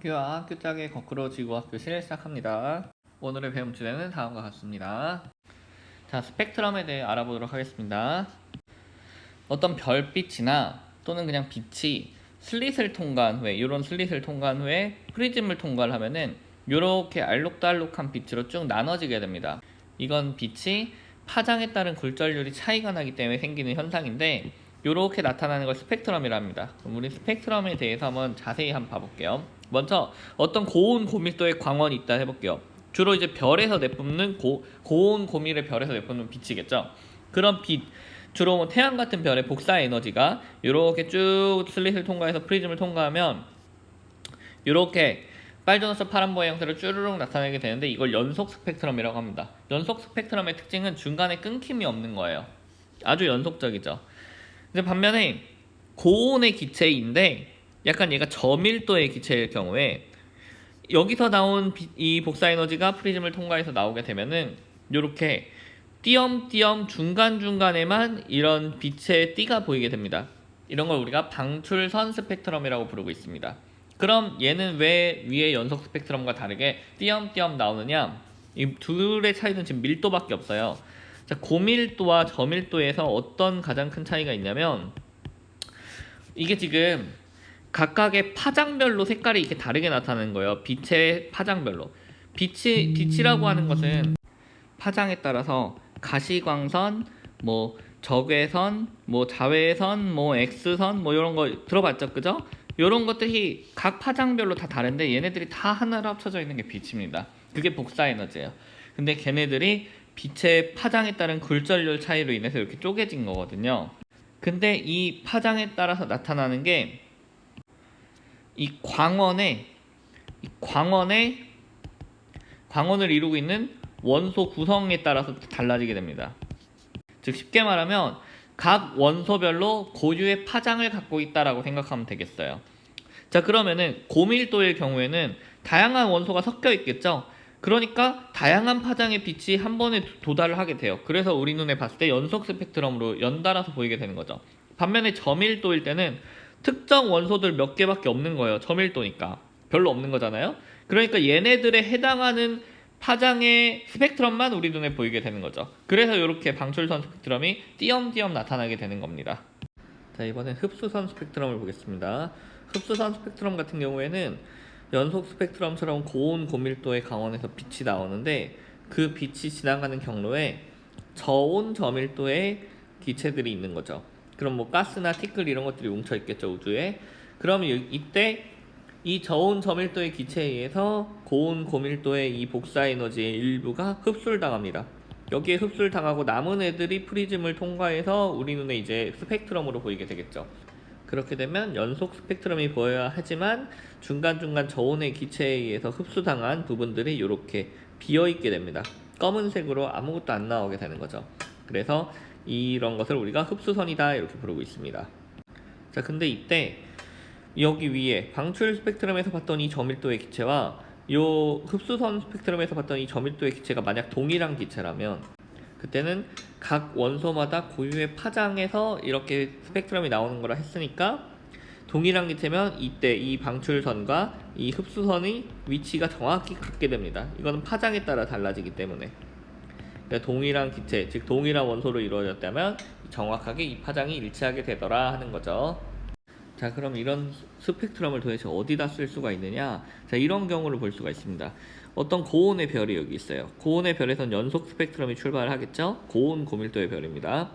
학교와 학교 짝의 거꾸로 지구 학교실 시작합니다. 오늘의 배움 주제는 다음과 같습니다. 자, 스펙트럼에 대해 알아보도록 하겠습니다. 어떤 별빛이나 또는 그냥 빛이 슬릿을 통과한 후에, 이런 슬릿을 통과한 후에 프리즘을 통과를 하면은 이렇게 알록달록한 빛으로 쭉 나눠지게 됩니다. 이건 빛이 파장에 따른 굴절률이 차이가 나기 때문에 생기는 현상인데, 이렇게 나타나는 걸 스펙트럼이라 합니다. 그럼 우리 스펙트럼에 대해서 한번 자세히 한번 봐볼게요. 먼저 어떤 고온 고밀도의 광원이 있다 해볼게요. 주로 이제 별에서 내뿜는 고온 고밀의 별에서 내뿜는 빛이겠죠. 그런 빛, 주로 뭐 태양 같은 별의 복사 에너지가 이렇게 쭉 슬릿을 통과해서 프리즘을 통과하면 이렇게 빨주노초 파란보의 형태로 쭈르륵 나타나게 되는데, 이걸 연속 스펙트럼이라고 합니다. 연속 스펙트럼의 특징은 중간에 끊김이 없는 거예요. 아주 연속적이죠. 근데 반면에 고온의 기체인데 약간 얘가 저밀도의 기체일 경우에 여기서 나온 이 복사 에너지가 프리즘을 통과해서 나오게 되면은 이렇게 띄엄띄엄 중간중간에만 이런 빛의 띠가 보이게 됩니다. 이런 걸 우리가 방출선 스펙트럼이라고 부르고 있습니다. 그럼 얘는 왜 위의 연속 스펙트럼과 다르게 띄엄띄엄 나오느냐? 이 둘의 차이는 지금 밀도밖에 없어요. 자, 고밀도와 저밀도에서 어떤 가장 큰 차이가 있냐면, 이게 지금 각각의 파장별로 색깔이 이렇게 다르게 나타나는 거예요. 빛의 파장별로. 빛이라고 하는 것은 파장에 따라서 가시광선, 뭐 적외선, 뭐 자외선, 뭐 X선, 뭐 이런 거 들어봤죠, 그죠? 이런 것들이 각 파장별로 다 다른데 얘네들이 다 하나로 합쳐져 있는 게 빛입니다. 그게 복사 에너지예요. 근데 걔네들이 빛의 파장에 따른 굴절률 차이로 인해서 이렇게 쪼개진 거거든요. 근데 이 파장에 따라서 나타나는 게 이 광원을 이루고 있는 원소 구성에 따라서 달라지게 됩니다. 즉 쉽게 말하면 각 원소별로 고유의 파장을 갖고 있다라고 생각하면 되겠어요. 자, 그러면은 고밀도의 경우에는 다양한 원소가 섞여 있겠죠. 그러니까 다양한 파장의 빛이 한 번에 도달을 하게 돼요. 그래서 우리 눈에 봤을 때 연속 스펙트럼으로 연달아서 보이게 되는 거죠. 반면에 저밀도일 때는 특정 원소들 몇 개밖에 없는 거예요. 저밀도니까 별로 없는 거잖아요. 그러니까 얘네들에 해당하는 파장의 스펙트럼만 우리 눈에 보이게 되는 거죠. 그래서 이렇게 방출선 스펙트럼이 띄엄띄엄 나타나게 되는 겁니다. 자, 이번엔 흡수선 스펙트럼을 보겠습니다. 흡수선 스펙트럼 같은 경우에는 연속 스펙트럼처럼 고온 고밀도의 강원에서 빛이 나오는데, 그 빛이 지나가는 경로에 저온 저밀도의 기체들이 있는 거죠. 그럼 뭐 가스나 티끌 이런 것들이 뭉쳐 있겠죠, 우주에. 그러면 이때 이 저온 저밀도의 기체에 의해서 고온 고밀도의 이 복사 에너지의 일부가 흡수를 당합니다. 여기에 흡수를 당하고 남은 애들이 프리즘을 통과해서 우리 눈에 이제 스펙트럼으로 보이게 되겠죠. 그렇게 되면 연속 스펙트럼이 보여야 하지만 중간중간 저온의 기체에 의해서 흡수당한 부분들이 이렇게 비어있게 됩니다. 검은색으로 아무것도 안 나오게 되는 거죠. 그래서 이런 것을 우리가 흡수선이다 이렇게 부르고 있습니다. 자, 근데 이때 여기 위에 방출 스펙트럼에서 봤던 이 저밀도의 기체와 요 흡수선 스펙트럼에서 봤던 이 저밀도의 기체가 만약 동일한 기체라면, 그때는 각 원소마다 고유의 파장에서 이렇게 스펙트럼이 나오는 거라 했으니까, 동일한 기체면 이때 이 방출선과 이 흡수선의 위치가 정확히 같게 됩니다. 이거는 파장에 따라 달라지기 때문에. 그러니까 동일한 기체, 즉 동일한 원소로 이루어졌다면 정확하게 이 파장이 일치하게 되더라 하는 거죠. 자, 그럼 이런 스펙트럼을 도대체 어디다 쓸 수가 있느냐? 자, 이런 경우를 볼 수가 있습니다. 어떤 고온의 별이 여기 있어요. 고온의 별에선 연속 스펙트럼이 출발하겠죠? 고온 고밀도의 별입니다.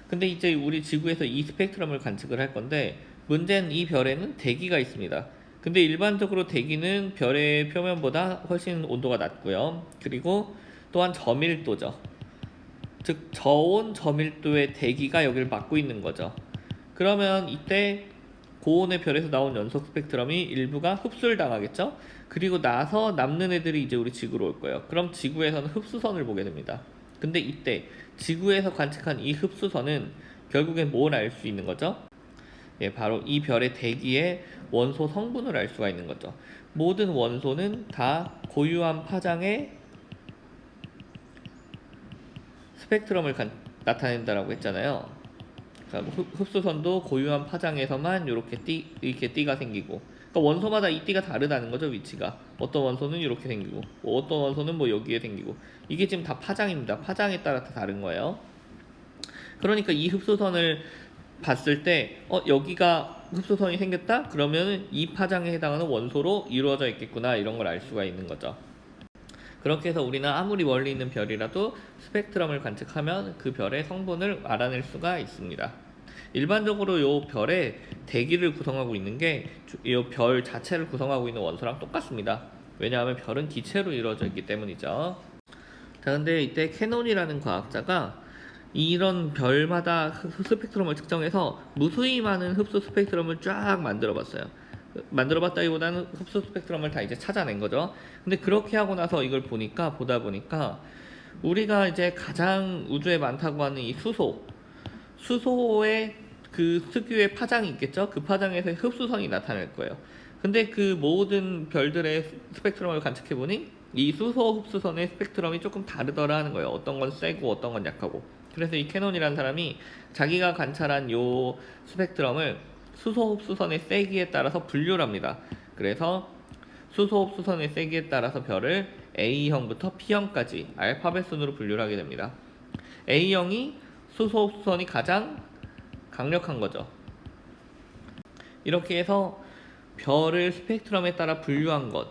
근데 이제 우리 지구에서 이 스펙트럼을 관측을 할 건데, 문제는 이 별에는 대기가 있습니다. 근데 일반적으로 대기는 별의 표면보다 훨씬 온도가 낮고요. 그리고 또한 저밀도죠. 즉 저온 저밀도의 대기가 여기를 막고 있는 거죠. 그러면 이때 고온의 별에서 나온 연속 스펙트럼이 일부가 흡수를 당하겠죠? 그리고 나서 남는 애들이 이제 우리 지구로 올 거예요. 그럼 지구에서는 흡수선을 보게 됩니다. 근데 이때 지구에서 관측한 이 흡수선은 결국엔 뭘 알 수 있는 거죠? 예, 바로 이 별의 대기의 원소 성분을 알 수가 있는 거죠. 모든 원소는 다 고유한 파장의 스펙트럼을 나타낸다라고 했잖아요. 흡수선도 고유한 파장에서만 이렇게 띠가 생기고, 그러니까 원소마다 이 띠가 다르다는 거죠, 위치가. 어떤 원소는 이렇게 생기고, 뭐 어떤 원소는 뭐 여기에 생기고. 이게 지금 다 파장입니다. 파장에 따라 다 다른 거예요. 그러니까 이 흡수선을 봤을 때, 여기가 흡수선이 생겼다? 그러면 이 파장에 해당하는 원소로 이루어져 있겠구나, 이런 걸 알 수가 있는 거죠. 그렇게 해서 우리는 아무리 멀리 있는 별이라도 스펙트럼을 관측하면 그 별의 성분을 알아낼 수가 있습니다. 일반적으로 요 별의 대기를 구성하고 있는 게 이 별 자체를 구성하고 있는 원소랑 똑같습니다. 왜냐하면 별은 기체로 이루어져 있기 때문이죠. 자, 근데 이때 캐논이라는 과학자가 이런 별마다 스펙트럼을 측정해서 무수히 많은 흡수 스펙트럼을 쫙 만들어 봤어요. 만들어 봤다기보다는 흡수 스펙트럼을 다 이제 찾아낸 거죠. 근데 그렇게 하고 나서 이걸 보다 보니까 우리가 이제 가장 우주에 많다고 하는 이 수소의 그 특유의 파장이 있겠죠. 그 파장에서 흡수선이 나타날 거예요. 근데 그 모든 별들의 스펙트럼을 관측해 보니 이 수소 흡수선의 스펙트럼이 조금 다르더라 하는 거예요. 어떤 건 세고 어떤 건 약하고. 그래서 이 캐논이라는 사람이 자기가 관찰한 요 스펙트럼을 수소 흡수선의 세기에 따라서 분류를 합니다. 그래서 수소 흡수선의 세기에 따라서 별을 A형부터 P형까지 알파벳 순으로 분류를 하게 됩니다. A형이 수소 흡수선이 가장 강력한 거죠. 이렇게 해서 별을 스펙트럼에 따라 분류한 것,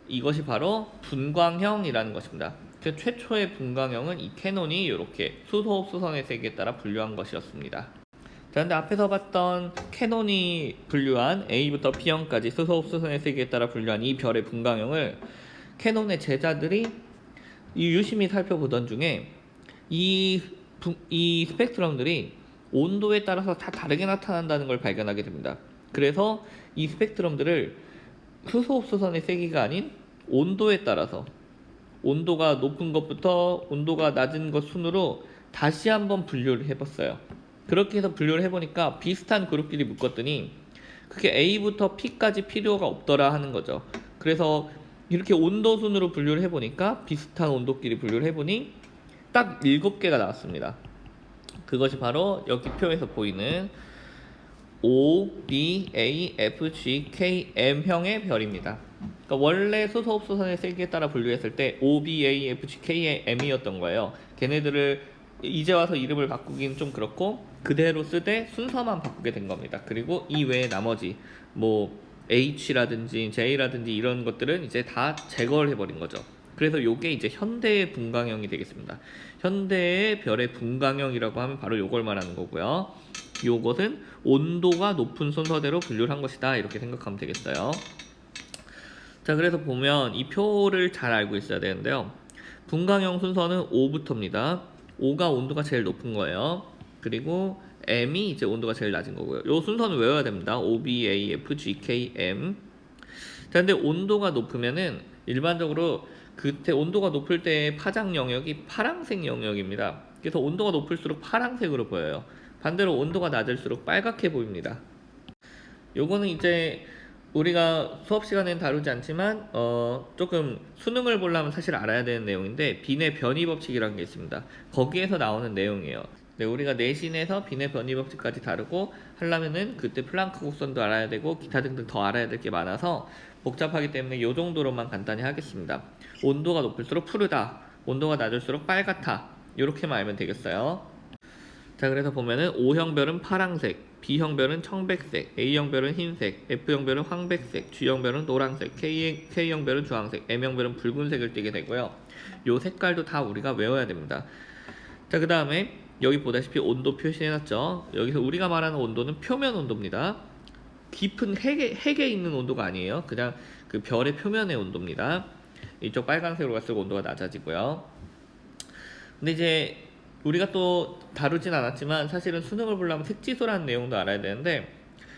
이것이 바로 분광형이라는 것입니다. 그 최초의 분광형은 이 캐논이 이렇게 수소 흡수선의 세기에 따라 분류한 것이었습니다. 자, 근데 앞에서 봤던 캐논이 분류한 A부터 P형까지 수소 흡수선의 세기에 따라 분류한 이 별의 분광형을 캐논의 제자들이 유심히 살펴보던 중에 이 스펙트럼들이 온도에 따라서 다 다르게 나타난다는 걸 발견하게 됩니다. 그래서 이 스펙트럼들을 수소 흡수선의 세기가 아닌 온도에 따라서, 온도가 높은 것부터 온도가 낮은 것 순으로 다시 한번 분류를 해봤어요. 그렇게 해서 분류를 해보니까 비슷한 그룹끼리 묶었더니 그게 A부터 P까지 필요가 없더라 하는 거죠. 그래서 이렇게 온도 순으로 분류를 해보니까 비슷한 온도끼리 분류를 해보니 딱 7개가 나왔습니다. 그것이 바로 여기 표에서 보이는 O, B, A, F, G, K, M형의 별입니다. 그러니까 원래 수소 흡수선의 세기에 따라 분류했을 때 O, B, A, F, G, K, M이었던 거예요. 걔네들을 이제 와서 이름을 바꾸긴 좀 그렇고 그대로 쓰되 순서만 바꾸게 된 겁니다. 그리고 이 외에 나머지 뭐 H라든지 J라든지 이런 것들은 이제 다 제거를 해버린 거죠. 그래서 요게 이제 현대의 분광형이 되겠습니다. 현대의 별의 분광형이라고 하면 바로 요걸 말하는 거고요. 요것은 온도가 높은 순서대로 분류를 한 것이다, 이렇게 생각하면 되겠어요. 자, 그래서 보면 이 표를 잘 알고 있어야 되는데요. 분광형 순서는 5부터입니다. 5가 온도가 제일 높은 거예요. 그리고 M이 이제 온도가 제일 낮은 거고요. 요 순서는 외워야 됩니다. O, B, A, F, G, K, M. 자, 근데 온도가 높으면은 일반적으로 그때 온도가 높을 때의 파장 영역이 파란색 영역입니다. 그래서 온도가 높을수록 파란색으로 보여요. 반대로 온도가 낮을수록 빨갛게 보입니다. 요거는 이제 우리가 수업 시간에는 다루지 않지만 조금 수능을 보려면 사실 알아야 되는 내용인데 빈의 변이 법칙이라는 게 있습니다. 거기에서 나오는 내용이에요. 네, 우리가 내신에서 빈의 변이 법칙까지 다루고 하려면은 그때 플랑크 곡선도 알아야 되고 기타 등등 더 알아야 될 게 많아서 복잡하기 때문에 이 정도로만 간단히 하겠습니다. 온도가 높을수록 푸르다, 온도가 낮을수록 빨갛다, 이렇게만 알면 되겠어요. 자, 그래서 보면은 O형별은 파랑색, B형별은 청백색, A형별은 흰색, F형별은 황백색, G형별은 노란색, K형별은 주황색, M형별은 붉은색을 띠게 되고요. 요 색깔도 다 우리가 외워야 됩니다. 자, 그 다음에 여기 보다시피 온도 표시해놨죠. 여기서 우리가 말하는 온도는 표면 온도입니다. 깊은 핵에 있는 온도가 아니에요. 그냥 그 별의 표면의 온도입니다. 이쪽 빨간색으로 갈수록 온도가 낮아지고요. 근데 이제 우리가 또 다루진 않았지만 사실은 수능을 보려면 색지수라는 내용도 알아야 되는데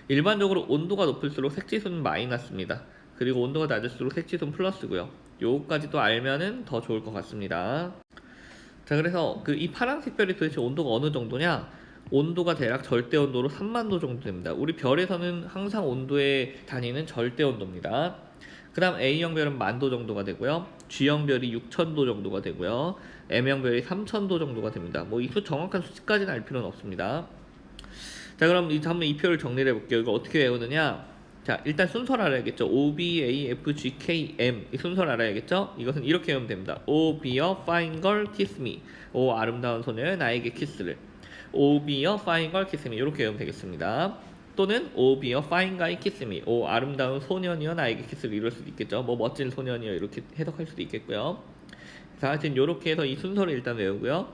일반적으로 온도가 높을수록 색지수는 마이너스입니다. 그리고 온도가 낮을수록 색지수는 플러스고요. 요거까지도 알면은 더 좋을 것 같습니다. 자, 그래서 이 파란색 별이 도대체 온도가 어느 정도냐? 온도가 대략 절대 온도로 30,000도 정도 됩니다. 우리 별에서는 항상 온도의 단위는 절대 온도입니다. 그 다음 A형 별은 10,000도 정도가 되고요. G형 별이 6,000도 정도가 되고요. M형 별이 3,000도 정도가 됩니다. 뭐 이 정확한 수치까지는 알 필요는 없습니다. 자, 그럼 한번 이 표를 정리를 해볼게요. 이거 어떻게 외우느냐? 자, 일단 순서를 알아야겠죠. O, B, A, F, G, K, M 이 순서를 알아야겠죠. 이것은 이렇게 외우면 됩니다. O, be a fine girl, kiss me. 오, 아름다운 소녀여 나에게 키스를. O, be a fine girl, kiss me. 이렇게 외우면 되겠습니다. 또는 O, be a fine guy, kiss me. 오, 아름다운 소년이여 나에게 키스를. 이럴 수도 있겠죠. 뭐 멋진 소년이여 이렇게 해석할 수도 있겠고요. 자, 하여튼 이렇게 해서 이 순서를 일단 외우고요.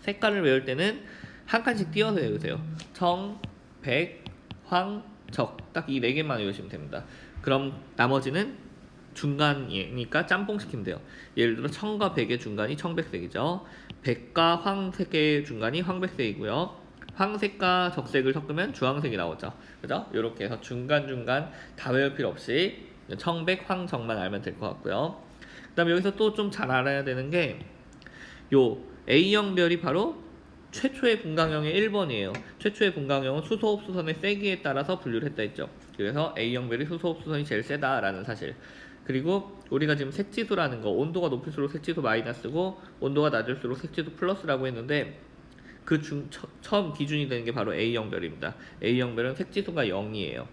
색깔을 외울 때는 한 칸씩 띄어서 외우세요. 청, 백, 황, 적. 딱 이 네 개만 외우시면 됩니다. 그럼 나머지는 중간이니까 짬뽕 시키면 돼요. 예를 들어 청과 백의 중간이 청백색이죠. 백과 황색의 중간이 황백색이고요. 황색과 적색을 섞으면 주황색이 나오죠. 그죠? 이렇게 해서 중간중간 다 외울 필요 없이 청백, 황적만 알면 될 것 같고요. 그 다음에 여기서 또 좀 잘 알아야 되는 게 요 A형별이 바로 최초의 분광형의 1번이에요. 최초의 분광형은 수소흡수선의 세기에 따라서 분류를 했다 했죠. 그래서 A형별이 수소흡수선이 제일 세다라는 사실. 그리고 우리가 지금 색지수라는 거, 온도가 높을수록 색지수 마이너스고 온도가 낮을수록 색지수 플러스라고 했는데 그 처음 기준이 되는 게 바로 A형별입니다. A형별은 색지수가 0이에요.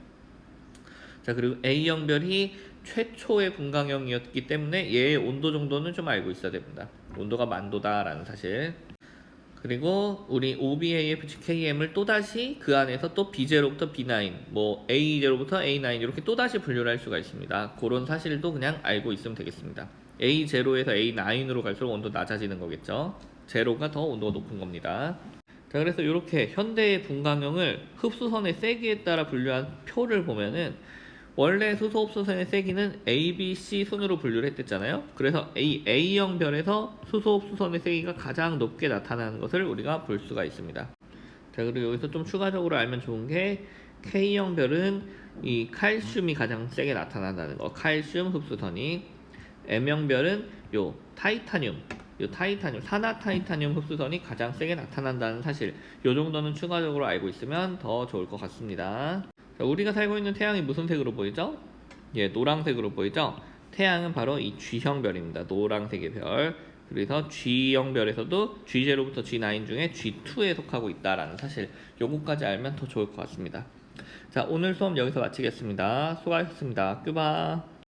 자, 그리고 A형별이 최초의 분광형이었기 때문에 얘의 온도 정도는 좀 알고 있어야 됩니다. 온도가 만도다라는 사실. 그리고 우리 OBAFGKM을 또다시 그 안에서 또 B0부터 B9, 뭐 A0부터 A9 이렇게 또다시 분류를 할 수가 있습니다. 그런 사실도 그냥 알고 있으면 되겠습니다. A0에서 A9으로 갈수록 온도 낮아지는 거겠죠. 제로가 더 온도가 높은 겁니다. 자, 그래서 이렇게 현대의 분광형을 흡수선의 세기에 따라 분류한 표를 보면은 원래 수소흡수선의 세기는 A, B, C 순으로 분류를 했댔잖아요. 그래서 A형별에서 수소흡수선의 세기가 가장 높게 나타나는 것을 우리가 볼 수가 있습니다. 자, 그리고 여기서 좀 추가적으로 알면 좋은 게 K형별은 이 칼슘이 가장 세게 나타난다는 거. 칼슘 흡수선이. M형별은 요 타이타늄, 산화타이타늄 흡수선이 가장 세게 나타난다는 사실. 요 정도는 추가적으로 알고 있으면 더 좋을 것 같습니다. 자, 우리가 살고 있는 태양이 무슨 색으로 보이죠? 예, 노란색으로 보이죠? 태양은 바로 이 G형별입니다. 노란색의 별. 그래서 G형별에서도 G0부터 G9 중에 G2에 속하고 있다라는 사실. 요거까지 알면 더 좋을 것 같습니다. 자, 오늘 수업 여기서 마치겠습니다. 수고하셨습니다. 큐바.